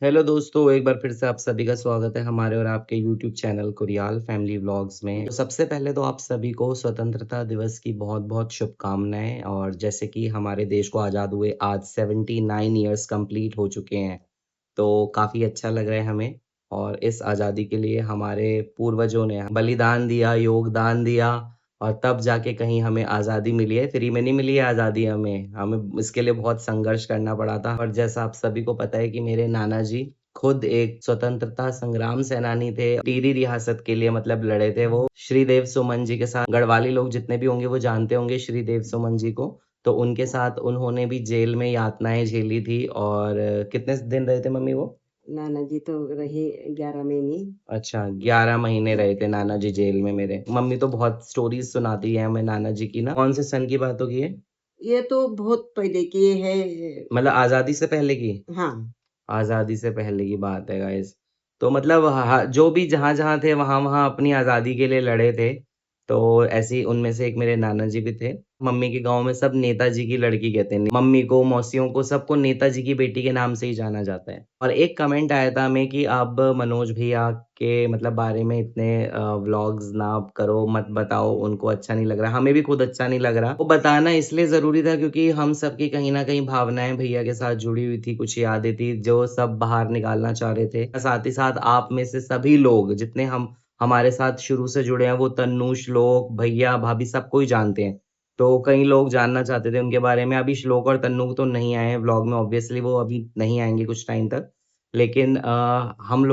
Hello दोस्तों, एक बार फिर से आप सभी का स्वागत है हमारे और आपके यूट्यूब चैनल कुरियाल फैमिली व्लॉग्स में। तो सबसे पहले तो आप सभी को स्वतंत्रता दिवस की बहुत-बहुत शुभकामनाएँ। और जैसे कि हमारे देश को आज़ाद हुए आज 79 इयर्स कंप्लीट हो चुके हैं, तो काफ़ी अच्छा लग रहा है हमें। और इस आज़ादी के लिए हमारे पूर्वजों ने बलिदान दिया, योगदान दिया और तब जाके कहीं हमें आज़ादी मिली है। फ्री में नहीं मिली है आज़ादी हमें, हमें इसके लिए बहुत संघर्ष करना पड़ा था। और जैसा आप सभी को पता है कि मेरे नाना जी खुद एक स्वतंत्रता संग्राम सेनानी थे। टिहरी रियासत के लिए मतलब लड़े थे वो। श्रीदेव सुमन जी के साथ गढ़वाली लोग जितने भी होंगे वो जानते होंगे श्रीदेव सुमन जी को। तो उनके साथ उन्होंने भी जेल में यातनाएँ झेली थी। और कितने दिन रहे थे मम्मी वो? नाना जी तो रहे 11 महीने। अच्छा, 11 महीने रहे थे नाना जी जेल में मेरे। मम्मी तो बहुत स्टोरीज़ सुनाती है हमें नाना जी की ना। कौन से सन की बात होगी ये? ये तो बहुत पहले की है। मतलब आज़ादी से पहले की? हाँ। आज़ादी से पहले की बात है गाइस। तो मतलब जो भी जहाँ-जहाँ थे वहाँ-वहाँ अपनी आज़ादी के लिए लड़े थे। तो ऐसे ही उनमें से एक मेरे नाना जी भी थे। मम्मी के गाँव में सब नेताजी की लड़की कहते हैं। मम्मी को, मौसियों को, सबको नेताजी की बेटी के नाम से ही जाना जाता है। और एक कमेंट आया था हमें कि अब मनोज भैया के मतलब बारे में इतने व्लॉग्स ना करो, मत बताओ, उनको अच्छा नहीं लग रहा। हमें भी खुद अच्छा नहीं लग रहा। वो बताना इसलिए ज़रूरी था क्योंकि हम सबकी कहीं न कहीं भावनाएँ भैया के साथ जुड़ी हुई थी, कुछ यादें थी जो सब बाहर निकालना चाह रहे थे। साथ ही साथ आप में से सभी लोग जितने हमारे साथ शुरू से जुड़े हैं वो तन्नू, श्लोक, भैया, भाभी सबको ही जानते हैं। तो कई लोग जानना चाहते थे उनके बारे में। अभी श्लोक और तन्नू तो नहीं आए हैं व्लॉग में, ऑब्वियसली वो अभी नहीं आएँगे कुछ टाइम तक। लेकिन हम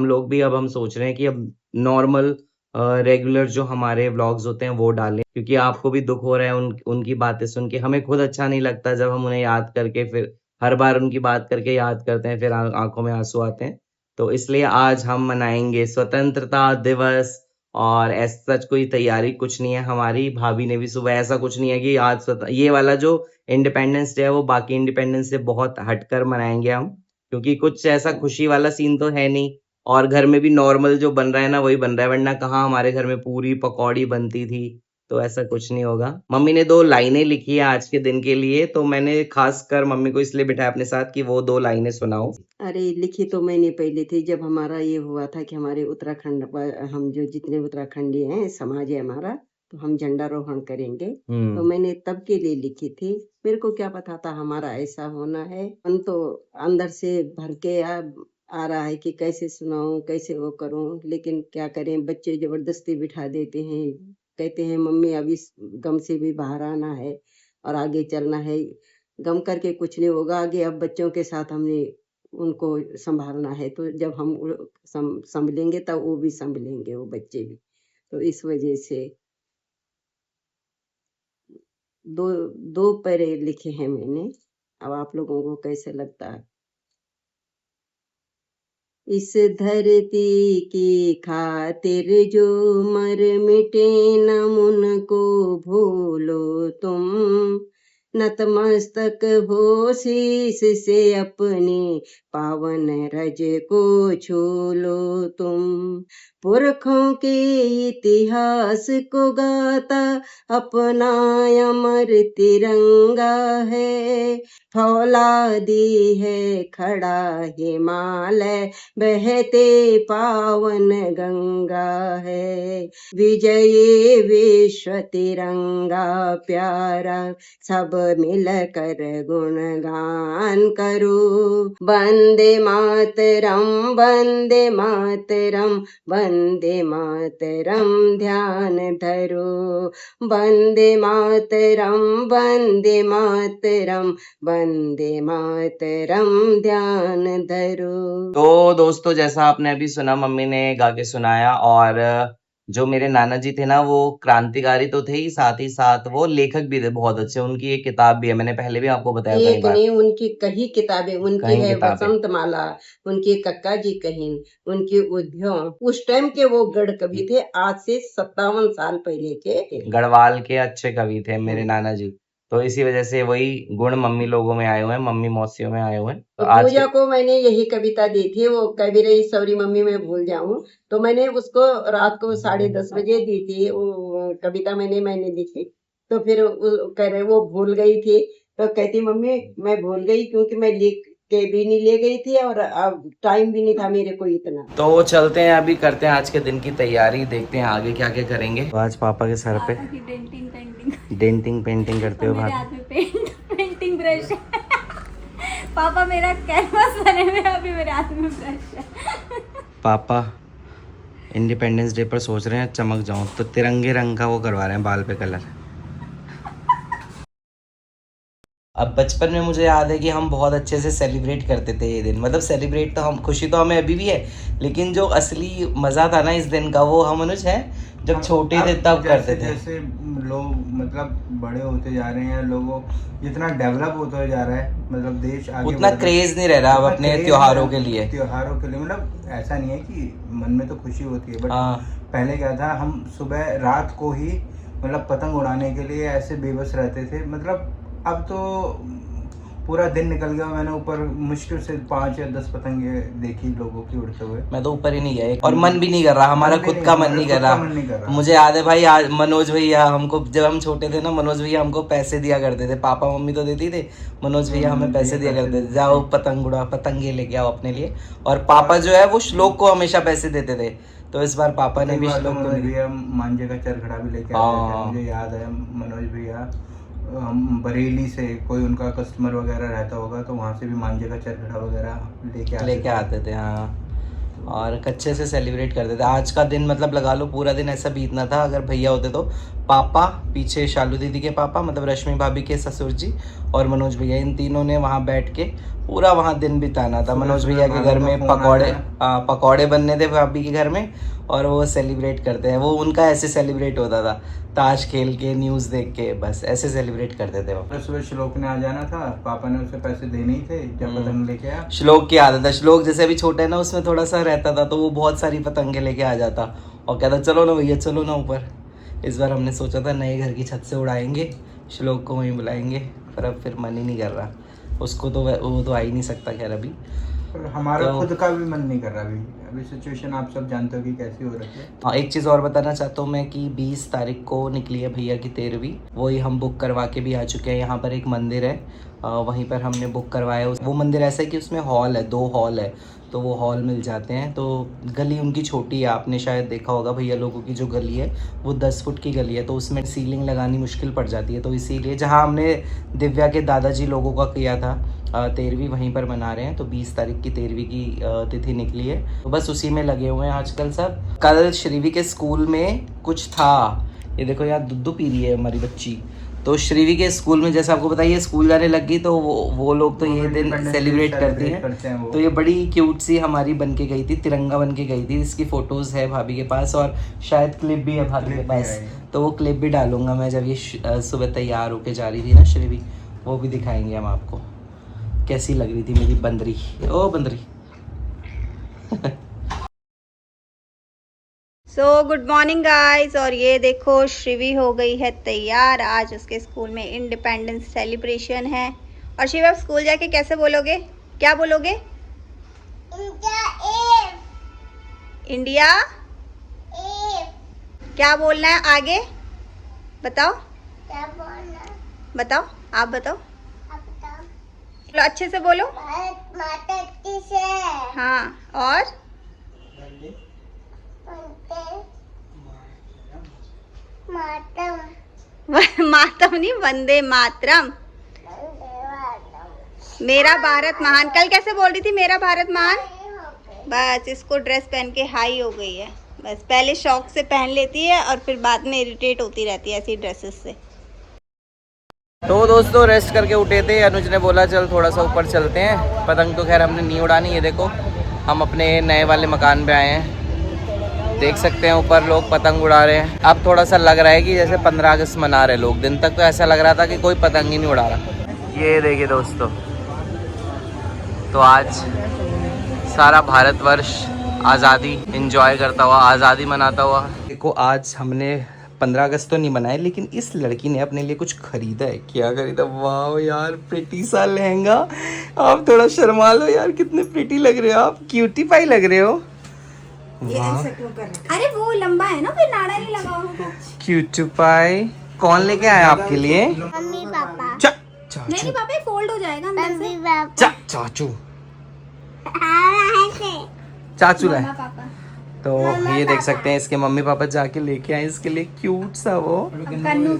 लोग भी अब हम सोच रहे हैं कि अब नॉर्मल रेगुलर जो हमारे व्लॉग्स होते हैं वो डालें, क्योंकि आपको भी दुःख हो रहा है उनकी बातें सुन के। हमें खुद अच्छा नहीं लगता जब हम उन्हें याद करके फिर हर बार उनकी बात करके याद करते हैं, फिर आँखों में आँसू आते हैं। तो इसलिए आज हम मनाएँगे स्वतंत्रता दिवस। और एज़ सच कोई तैयारी कुछ नहीं है हमारी। भाभी ने भी सुबह ऐसा कुछ नहीं है कि आज ये वाला जो इंडिपेंडेंस डे है वो बाकी इंडिपेंडेंस से बहुत हटकर मनाएँगे हम। क्योंकि कुछ ऐसा खुशी वाला सीन तो है नहीं। और घर में भी नॉर्मल जो बन रहा है ना वही बन रहा है, वरना कहाँ हमारे घर में पूरी पकौड़ी बनती थी। तो ऐसा कुछ नहीं होगा। मम्मी ने 2 लाइनें लिखी है आज के दिन के लिए, तो मैंने खासकर मम्मी को इसलिए बिठाया अपने साथ कि वो 2 लाइनें सुनाओ। अरे लिखी तो मैंने पहले थी जब हमारा ये हुआ था कि हमारे उत्तराखंड पर हम जो जितने उत्तराखंडी हैं समाज है हमारा, तो हम झंडारोहण करेंगे। तो हुँ। मैंने तब के लिए लिखी थी। मेरे को क्या पता था हमारा ऐसा होना है। मन तो अंदर से भर के आ रहा है कि कैसे सुनाऊं, कैसे वो करूं, लेकिन क्या करें, बच्चे जबरदस्ती बिठा देते हैं। कहते हैं मम्मी अब इस गम से भी बाहर आना है और आगे चलना है। गम करके कुछ नहीं होगा आगे, अब बच्चों के साथ हमने उनको संभालना है। तो जब हम संभलेंगे तब वो भी संभलेंगे, वो बच्चे भी। तो इस वजह से दो दो पैरे लिखे हैं मैंने। अब आप लोगों को कैसे लगता है? इस धरती की खातिर जो मर मिटे न उनको भूलो तुम। नतमस्तक हो शीस से अपने पावन रज को छू लो तुम। पुरखों के इतिहास को गाता अपना अमर तिरंगा है। फौलादी है खड़ा हिमालय, बहते पावन गंगा है। विजयी विश्व तिरंगा प्यारा, सब मिलकर गुणगान करो। वंदे मातरम, वंदे मातरम, वंदे मातरम ध्यान धरो। वंदे मातरम, वंदे मातरम, वंदे मातरम ध्यान धरो। तो दोस्तों जैसा आपने अभी सुना, मम्मी ने गा के सुनाया। और जो मेरे नाना जी थे ना वो क्रांतिकारी तो थे ही साथ वो लेखक भी थे बहुत अच्छे। उनकी एक किताब भी है, मैंने पहले भी आपको बताया कई एक बार। नहीं, उनकी कई किताबें, उनकी कई है किताबें। वसंत माला, उनकी कक्का जी कहीन, उनकी उद्यम। उस टाइम के वो गढ़ कवि थे, आज से 57 साल पहले के। गढ़वाल के अच्छे कवि थे मेरे हाँ। नाना जी। तो इसी वजह से वही गुण मम्मी लोगों में आए हुए हैं, मम्मी मौसियों में आए हुए हैं। तो तो आज के पूजा को मैंने यही कविता दी थी, वो कवि रही सॉरी मम्मी मैं भूल जाऊं। तो मैंने उसको रात को 10:30 बजे दी थी, वो कविता मैंने लिखी। तो फिर कह रहे वो भूल गई थी। तो कहती मम्मी मैं भूल गई क्योंकि मैं लिख के भी नहीं ले गई थी, और अब टाइम भी नहीं था मेरे को इतना। तो चलते हैं, अभी करते हैं आज के दिन की तैयारी, देखते हैं आगे क्या क्या करेंगे। तो आज पापा के सर पे डेंटिंग पेंटिंग करते हो। मेरे हाथ में पेंटिंग ब्रश है। पापा मेरा कैनवास बने हुए, अभी मेरे हाथ में ब्रश है। पापा इंडिपेंडेंस डे पर सोच रहे हैं चमक जाऊं, तो तिरंगे रंग का वो करवा रहे हैं बाल पे कलर। अब बचपन में मुझे याद है कि हम बहुत अच्छे से सेलिब्रेट करते थे ये दिन, मतलब सेलिब्रेट तो हम, खुशी तो हमें अभी भी है, लेकिन जो असली मज़ा था ना इस दिन का, वो हम अनुज है जब छोटे थे तब करते थे। जैसे लोग मतलब बड़े होते जा रहे हैं, लोगों जितना डेवलप होता जा रहा है, मतलब देश आगे उतना क्रेज नहीं रह रहा अब अपने त्योहारों के लिए। मतलब ऐसा नहीं है कि मन में तो खुशी होती है, बट हाँ। पहले क्या था, हम सुबह रात को ही मतलब पतंग उड़ाने के लिए ऐसे बेबस रहते थे। मतलब अब तो पूरा दिन निकल गया, मैंने ऊपर मुश्किल से 5 या 10 पतंगे देखी लोगों की उड़ते हुए। मैं तो ऊपर ही नहीं गया, और मन भी नहीं कर रहा, हमारा खुद का मन नहीं कर रहा। रहा। मुझे याद है भाई, आज मनोज भैया हमको, जब हम छोटे थे ना, मनोज भैया हमको पैसे दिया करते थे, पापा मम्मी तो देती थे, मनोज भैया हमें पैसे दिया करते थे, जाओ पतंग उड़ा, पतंगे लेके आओ अपने लिए। और पापा जो है वो श्लोक को हमेशा पैसे देते थे, तो इस बार पापा ने भी श्लोक को भैया मांझे का चरखड़ा भी लेके आए थे। मुझे याद है मनोज भैया बरेली से कोई उनका कस्टमर वगैरह रहता होगा, तो वहाँ से भी मांझे का चरखड़ा वगैरह लेके आते थे। हाँ, और अच्छे से सेलिब्रेट करते थे। आज का दिन मतलब लगा लो पूरा दिन ऐसा बीतना था, अगर भैया होते तो पापा, पीछे शालू दीदी के पापा मतलब रश्मि भाभी के ससुर जी, और मनोज भैया, इन तीनों ने वहाँ बैठ के पूरा वहाँ दिन बिताना था। मनोज भैया के घर में पकौड़े बनने थे भाभी के घर में, और वो सेलिब्रेट करते हैं। वो उनका ऐसे सेलिब्रेट होता था, ताश खेल के, न्यूज़ देख के, बस ऐसे सेलिब्रेट करते थे वो। सुबह श्लोक ने आ जाना था, पापा ने उसे पैसे देने ही थे जब पतंग लेके आया। श्लोक की आदत है, श्लोक जैसे अभी छोटा है ना, उसमें थोड़ा सा रहता था, तो वो बहुत सारी पतंगे लेके आ जाता और कहता चलो ना भैया, चलो ना ऊपर। इस बार हमने सोचा था नए घर की छत से उड़ाएंगे, श्लोक को वहीं बुलाएंगे, पर अब फिर मन ही नहीं कर रहा उसको, तो वो तो आ ही नहीं सकता। खैर अभी हमारा खुद का भी मन नहीं कर रहा। अभी सिचुएशन आप सब जानते हो कि कैसी हो रही है। हाँ, एक चीज़ और बताना चाहता हूँ मैं कि 20 तारीख को निकली है भैया की 13वीं, वही हम बुक करवा के भी आ चुके हैं। यहाँ पर एक मंदिर है, वहीं पर हमने बुक करवाया। वो मंदिर ऐसा है कि उसमें हॉल है, 2 हॉल है, तो वो हॉल मिल जाते हैं। तो गली उनकी छोटी है, आपने शायद देखा होगा भैया लोगों की जो गली है वो 10 फुट की गली है, तो उसमें सीलिंग लगानी मुश्किल पड़ जाती है। तो इसीलिए जहाँ हमने दिव्या के दादाजी लोगों का किया था 13वीं, वहीं पर मना रहे हैं। तो 20 तारीख की 13वीं की तिथि निकली है, तो बस उसी में लगे हुए हैं आजकल सब। कल श्रीवी के स्कूल में कुछ था, ये देखो यहाँ दूध पी रही है हमारी बच्ची। तो श्रीवी के स्कूल में, जैसे आपको बताइए, स्कूल जाने लग गई, तो वो लोग तो ये दिन सेलिब्रेट करती हैं। तो ये बड़ी क्यूट सी हमारी बन के गई थी, तिरंगा बन के गई थी। इसकी फ़ोटोज़ है भाभी के पास, और शायद क्लिप भी है भाभी के पास, तो वो क्लिप भी डालूंगा मैं जब ये सुबह तैयार होके जा रही थी ना श्रीवी, वो भी दिखाएंगे हम आपको कैसी लग रही थी मेरी बंदरी। ओ बंदरी। सो गुड मॉर्निंग गाइस, और ये देखो श्रीवी हो गई है तैयार। आज उसके स्कूल में इंडिपेंडेंस सेलिब्रेशन है। और शिव, आप स्कूल जाके कैसे बोलोगे, क्या बोलोगे? इंडिया क्या बोलना है आगे बताओ? क्या बोलना? बताओ, आप बताओ। चलो अच्छे से बोलो। माता की से। हाँ, और मातरम नहीं, वंदे मातरम। मेरा भारत महान। कल कैसे बोल रही थी, मेरा भारत महान? बस इसको ड्रेस पहन के हाई हो गई है। बस पहले शौक से पहन लेती है और फिर बाद में इरिटेट होती रहती है ऐसी ड्रेसेस से। तो दोस्तों रेस्ट करके उठे थे, अनुज ने बोला चल थोड़ा सा ऊपर चलते हैं। पतंग तो खैर हमने नहीं उड़ानी, ये देखो हम अपने नए वाले मकान पे आए हैं, देख सकते हैं ऊपर लोग पतंग उड़ा रहे हैं। अब थोड़ा सा लग रहा है कि जैसे 15 अगस्त मना रहे लोग। दिन तक तो ऐसा लग रहा था कि कोई पतंग ही नहीं उड़ा रहा। ये देखिए दोस्तों, तो आज सारा भारतवर्ष आज़ादी एंजॉय करता हुआ, आज़ादी मनाता हुआ। देखो आज हमने 15 अगस्त तो नहीं मनाए, लेकिन इस लड़की ने अपने लिए कुछ खरीदा है। क्या खरीदा? वाह यार, प्रिटी सा लहंगा। आप थोड़ा शर्मा लो यार, कितने प्रिटी लग रहे हो आप, क्यूटी पाई लग रहे हो। अरे वो लंबा है ना, फिर नाड़ा नहीं लगा होगा। क्यूटी पाई कौन लेके आया आपके लिए? Mummy papa. चा, चा, नहीं पापा, फोल्ड हो जाएगा अंदर से। चाचू चाचू लाए। मम्मा पापा। तो ये देख सकते हैं इसके मम्मी पापा जाके लेके आए इसके लिए क्यूट सा वो। गन्नू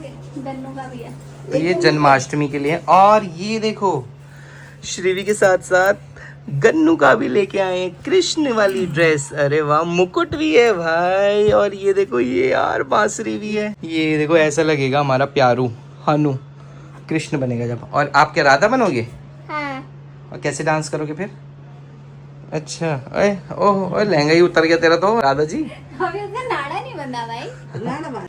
का भी है। तो ये जन्माष्टमी के लिए। और ये देखो श्रीवी के साथ साथ गन्नू का भी लेके आए हैं कृष्ण वाली ड्रेस। अरे वाह, मुकुट भी है भाई। और ये देखो ये यार बांसुरी भी है। ये देखो ऐसा लगेगा हमारा प्यारू हनु कृष्ण बनेगा जब। और आप क्या राधा बनोगे? हाँ। और कैसे डांस करोगे फिर? अच्छा, ओह ओह लहंगा ही उतर गया तेरा तो राधा जी। अभी उसका नाड़ा नहीं बंधा भाई।